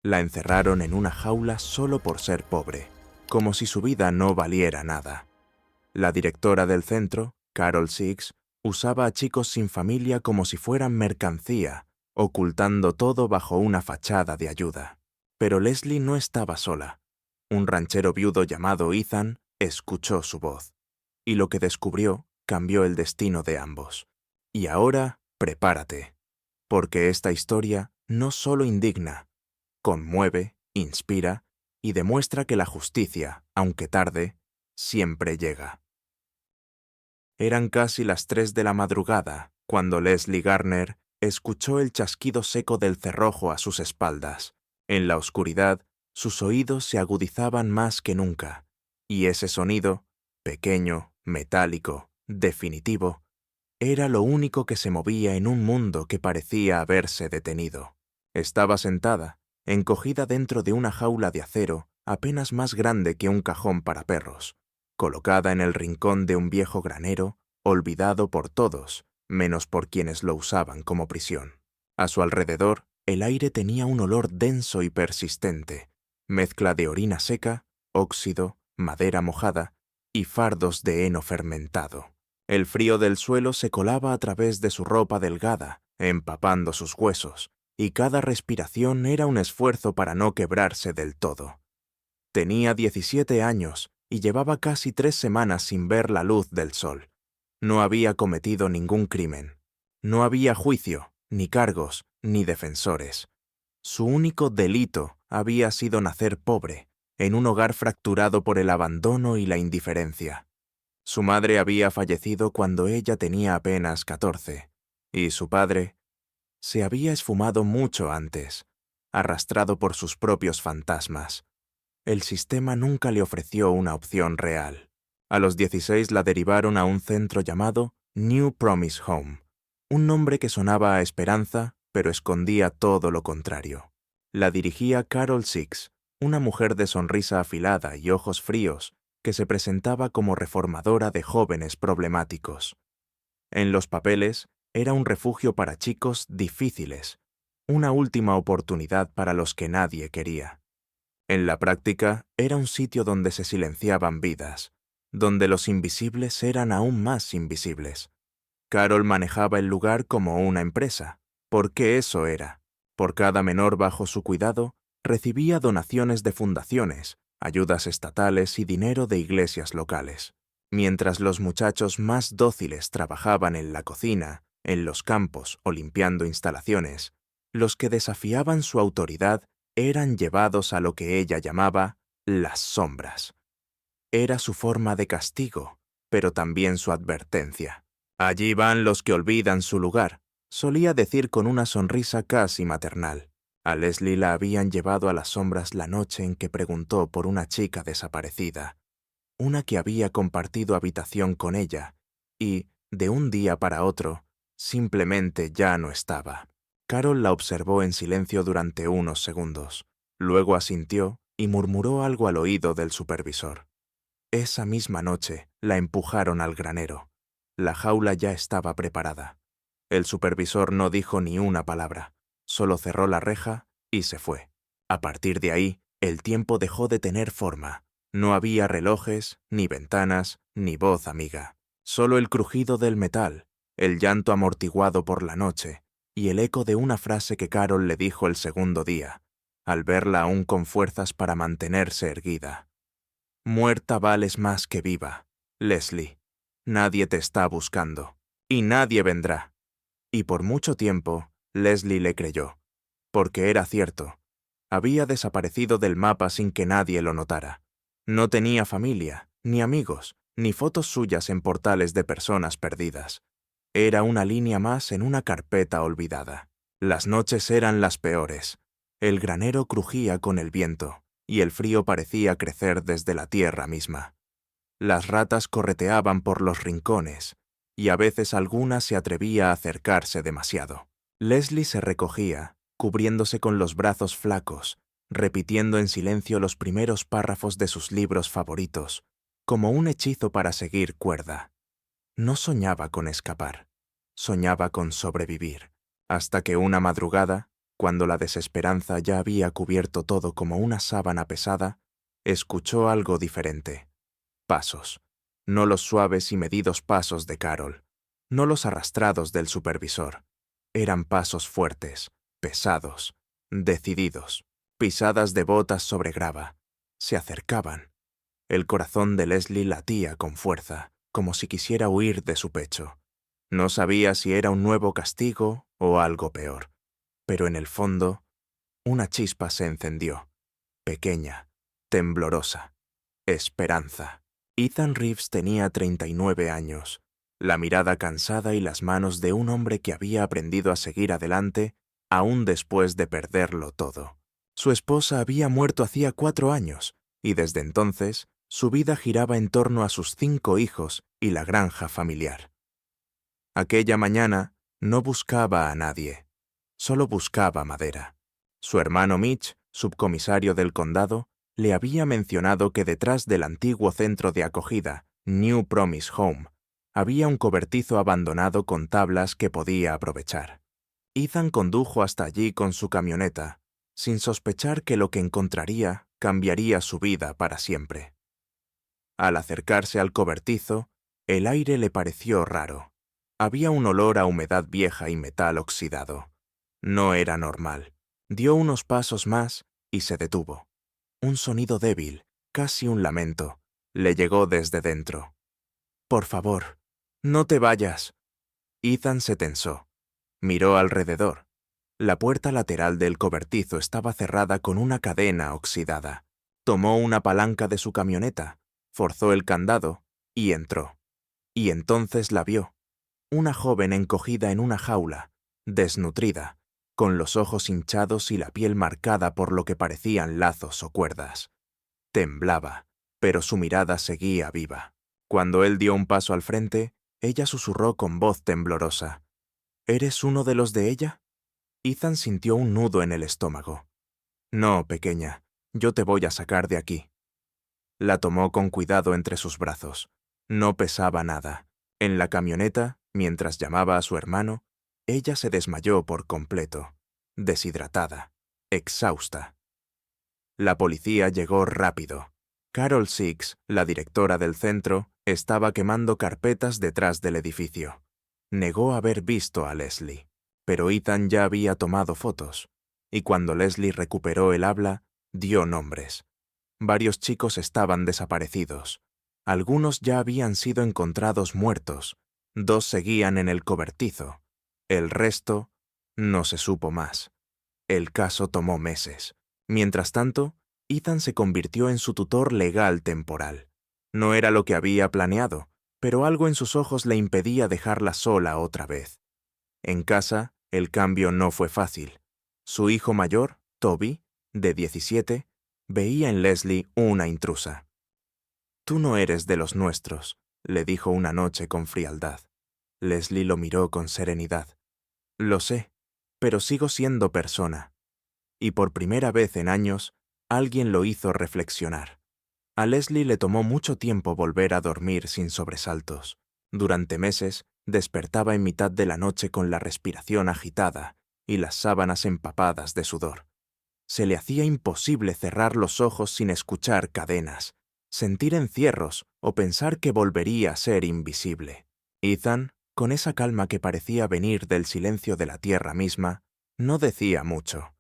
La encerraron en una jaula solo por ser pobre, como si su vida no valiera nada. La directora del centro, Carol Six, usaba a chicos sin familia como si fueran mercancía, ocultando todo bajo una fachada de ayuda. Pero Leslie no estaba sola. Un ranchero viudo llamado Ethan escuchó su voz, y lo que descubrió cambió el destino de ambos. Y ahora, prepárate, porque esta historia no solo indigna, conmueve, inspira y demuestra que la justicia, aunque tarde, siempre llega. Eran casi las 3 de la madrugada cuando Leslie Garner escuchó el chasquido seco del cerrojo a sus espaldas. En la oscuridad, sus oídos se agudizaban más que nunca, y ese sonido, pequeño, metálico, definitivo, era lo único que se movía en un mundo que parecía haberse detenido. Estaba sentada, encogida dentro de una jaula de acero apenas más grande que un cajón para perros, colocada en el rincón de un viejo granero, olvidado por todos, menos por quienes lo usaban como prisión. A su alrededor, el aire tenía un olor denso y persistente, mezcla de orina seca, óxido, madera mojada y fardos de heno fermentado. El frío del suelo se colaba a través de su ropa delgada, empapando sus huesos, y cada respiración era un esfuerzo para no quebrarse del todo. Tenía 17 años y llevaba casi 3 semanas sin ver la luz del sol. No había cometido ningún crimen. No había juicio, ni cargos, ni defensores. Su único delito había sido nacer pobre, en un hogar fracturado por el abandono y la indiferencia. Su madre había fallecido cuando ella tenía apenas 14, y su padre se había esfumado mucho antes, arrastrado por sus propios fantasmas. El sistema nunca le ofreció una opción real. A los 16 la derivaron a un centro llamado New Promise Home, un nombre que sonaba a esperanza, pero escondía todo lo contrario. La dirigía Carol Six, una mujer de sonrisa afilada y ojos fríos, que se presentaba como reformadora de jóvenes problemáticos. En los papeles, era un refugio para chicos difíciles, una última oportunidad para los que nadie quería. En la práctica, era un sitio donde se silenciaban vidas, donde los invisibles eran aún más invisibles. Carol manejaba el lugar como una empresa, porque eso era. Por cada menor bajo su cuidado, recibía donaciones de fundaciones, ayudas estatales y dinero de iglesias locales. Mientras los muchachos más dóciles trabajaban en la cocina, en los campos o limpiando instalaciones, los que desafiaban su autoridad eran llevados a lo que ella llamaba las sombras. Era su forma de castigo, pero también su advertencia. Allí van los que olvidan su lugar, solía decir con una sonrisa casi maternal. A Leslie la habían llevado a las sombras la noche en que preguntó por una chica desaparecida, una que había compartido habitación con ella, y, de un día para otro, simplemente ya no estaba. Carol la observó en silencio durante unos segundos. Luego asintió y murmuró algo al oído del supervisor. Esa misma noche la empujaron al granero. La jaula ya estaba preparada. El supervisor no dijo ni una palabra, solo cerró la reja y se fue. A partir de ahí, el tiempo dejó de tener forma. No había relojes, ni ventanas, ni voz amiga. Solo el crujido del metal, el llanto amortiguado por la noche y el eco de una frase que Carol le dijo el segundo día, al verla aún con fuerzas para mantenerse erguida. Muerta vales más que viva, Leslie. Nadie te está buscando, y nadie vendrá. Y por mucho tiempo, Leslie le creyó, porque era cierto. Había desaparecido del mapa sin que nadie lo notara. No tenía familia, ni amigos, ni fotos suyas en portales de personas perdidas. Era una línea más en una carpeta olvidada. Las noches eran las peores. El granero crujía con el viento, y el frío parecía crecer desde la tierra misma. Las ratas correteaban por los rincones, y a veces alguna se atrevía a acercarse demasiado. Leslie se recogía, cubriéndose con los brazos flacos, repitiendo en silencio los primeros párrafos de sus libros favoritos, como un hechizo para seguir cuerda. No soñaba con escapar, soñaba con sobrevivir, hasta que una madrugada, Cuando la desesperanza ya había cubierto todo como una sábana pesada, escuchó algo diferente. Pasos. No los suaves y medidos pasos de Carol, no los arrastrados del supervisor. Eran pasos fuertes, pesados, decididos, pisadas de botas sobre grava. Se acercaban. El corazón de Leslie latía con fuerza, como si quisiera huir de su pecho. No sabía si era un nuevo castigo o algo peor, pero en el fondo, una chispa se encendió, pequeña, temblorosa. Esperanza. Ethan Reeves tenía 39 años, la mirada cansada y las manos de un hombre que había aprendido a seguir adelante aún después de perderlo todo. Su esposa había muerto hacía 4 años, y desde entonces su vida giraba en torno a sus 5 hijos y la granja familiar. Aquella mañana no buscaba a nadie, solo buscaba madera. Su hermano Mitch, subcomisario del condado, le había mencionado que detrás del antiguo centro de acogida, New Promise Home, había un cobertizo abandonado con tablas que podía aprovechar. Ethan condujo hasta allí con su camioneta, sin sospechar que lo que encontraría cambiaría su vida para siempre. Al acercarse al cobertizo, el aire le pareció raro. Había un olor a humedad vieja y metal oxidado. No era normal. Dio unos pasos más y se detuvo. Un sonido débil, casi un lamento, le llegó desde dentro. «Por favor, no te vayas». Ethan se tensó. Miró alrededor. La puerta lateral del cobertizo estaba cerrada con una cadena oxidada. Tomó una palanca de su camioneta, forzó el candado y entró. Y entonces la vio. Una joven encogida en una jaula, desnutrida, con los ojos hinchados y la piel marcada por lo que parecían lazos o cuerdas. Temblaba, pero su mirada seguía viva. Cuando él dio un paso al frente, ella susurró con voz temblorosa: «¿Eres uno de los de ella?» Ethan sintió un nudo en el estómago. «No, pequeña, yo te voy a sacar de aquí». La tomó con cuidado entre sus brazos. No pesaba nada. En la camioneta, mientras llamaba a su hermano, ella se desmayó por completo, deshidratada, exhausta. La policía llegó rápido. Carol Six, la directora del centro, estaba quemando carpetas detrás del edificio. Negó haber visto a Leslie, pero Ethan ya había tomado fotos, y cuando Leslie recuperó el habla, dio nombres. Varios chicos estaban desaparecidos. Algunos ya habían sido encontrados muertos. 2 seguían en el cobertizo. El resto no se supo más. El caso tomó meses. Mientras tanto, Ethan se convirtió en su tutor legal temporal. No era lo que había planeado, pero algo en sus ojos le impedía dejarla sola otra vez. En casa, el cambio no fue fácil. Su hijo mayor, Toby, de 17, veía en Leslie una intrusa. «Tú no eres de los nuestros», le dijo una noche con frialdad. Leslie lo miró con serenidad. «Lo sé, pero sigo siendo persona». Y por primera vez en años, alguien lo hizo reflexionar. A Leslie le tomó mucho tiempo volver a dormir sin sobresaltos. Durante meses, despertaba en mitad de la noche con la respiración agitada y las sábanas empapadas de sudor. Se le hacía imposible cerrar los ojos sin escuchar cadenas, sentir encierros o pensar que volvería a ser invisible. Ethan, con esa calma que parecía venir del silencio de la tierra misma, no decía mucho.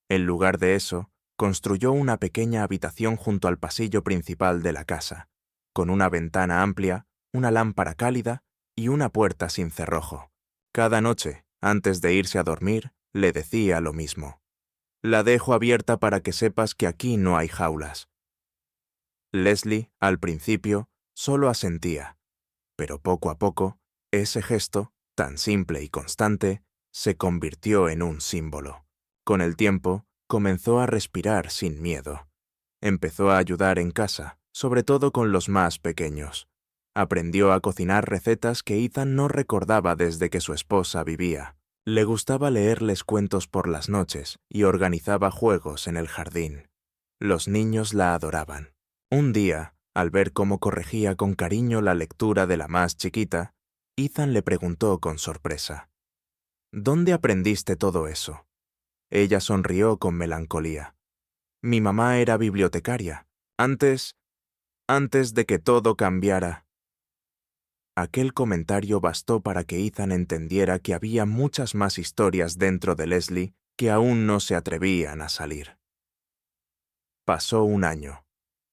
En lugar de eso, construyó una pequeña habitación junto al pasillo principal de la casa, con una ventana amplia, una lámpara cálida y una puerta sin cerrojo. Cada noche, antes de irse a dormir, le decía lo mismo: «La dejo abierta para que sepas que aquí no hay jaulas». Leslie, al principio, solo asentía, pero poco a poco, ese gesto, tan simple y constante, se convirtió en un símbolo. Con el tiempo, comenzó a respirar sin miedo. Empezó a ayudar en casa, sobre todo con los más pequeños. Aprendió a cocinar recetas que Ethan no recordaba desde que su esposa vivía. Le gustaba leerles cuentos por las noches y organizaba juegos en el jardín. Los niños la adoraban. Un día, al ver cómo corregía con cariño la lectura de la más chiquita, Ethan le preguntó con sorpresa: «¿Dónde aprendiste todo eso?» Ella sonrió con melancolía. Mi mamá era bibliotecaria. Antes de que todo cambiara. Aquel comentario bastó para que Ethan entendiera que había muchas más historias dentro de Leslie que aún no se atrevían a salir. Pasó un año.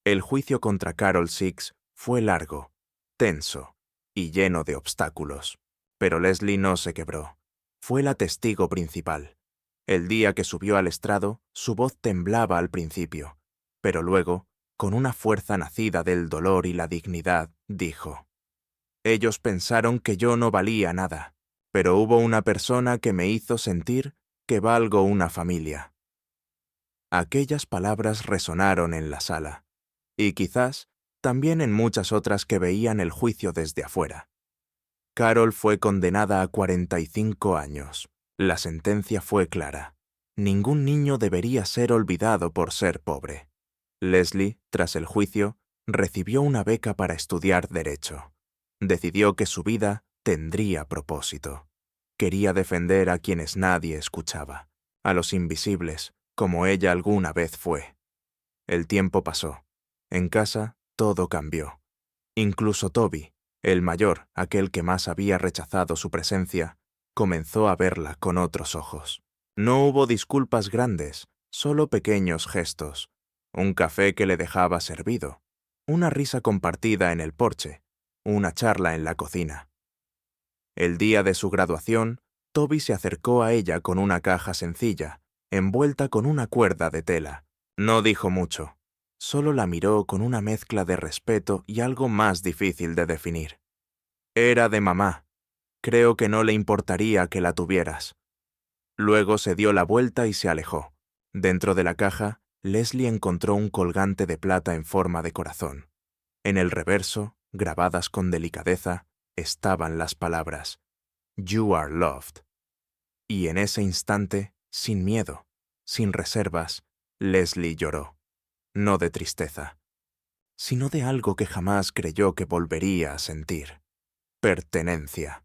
El juicio contra Carol Six fue largo, tenso y lleno de obstáculos. Pero Leslie no se quebró. Fue la testigo principal. El día que subió al estrado, su voz temblaba al principio, pero luego, con una fuerza nacida del dolor y la dignidad, dijo: «Ellos pensaron que yo no valía nada, pero hubo una persona que me hizo sentir que valgo una familia». Aquellas palabras resonaron en la sala, y quizás también en muchas otras que veían el juicio desde afuera. Carol fue condenada a 45 años. La sentencia fue clara. Ningún niño debería ser olvidado por ser pobre. Leslie, tras el juicio, recibió una beca para estudiar Derecho. Decidió que su vida tendría propósito. Quería defender a quienes nadie escuchaba, a los invisibles, como ella alguna vez fue. El tiempo pasó. En casa, todo cambió. Incluso Toby, el mayor, aquel que más había rechazado su presencia, comenzó a verla con otros ojos. No hubo disculpas grandes, solo pequeños gestos, un café que le dejaba servido, una risa compartida en el porche, una charla en la cocina. El día de su graduación, Toby se acercó a ella con una caja sencilla, envuelta con una cuerda de tela. No dijo mucho. Solo la miró con una mezcla de respeto y algo más difícil de definir. Era de mamá. Creo que no le importaría que la tuvieras. Luego se dio la vuelta y se alejó. Dentro de la caja, Leslie encontró un colgante de plata en forma de corazón. En el reverso, grabadas con delicadeza, estaban las palabras: «You are loved». Y en ese instante, sin miedo, sin reservas, Leslie lloró. No de tristeza, sino de algo que jamás creyó que volvería a sentir: pertenencia.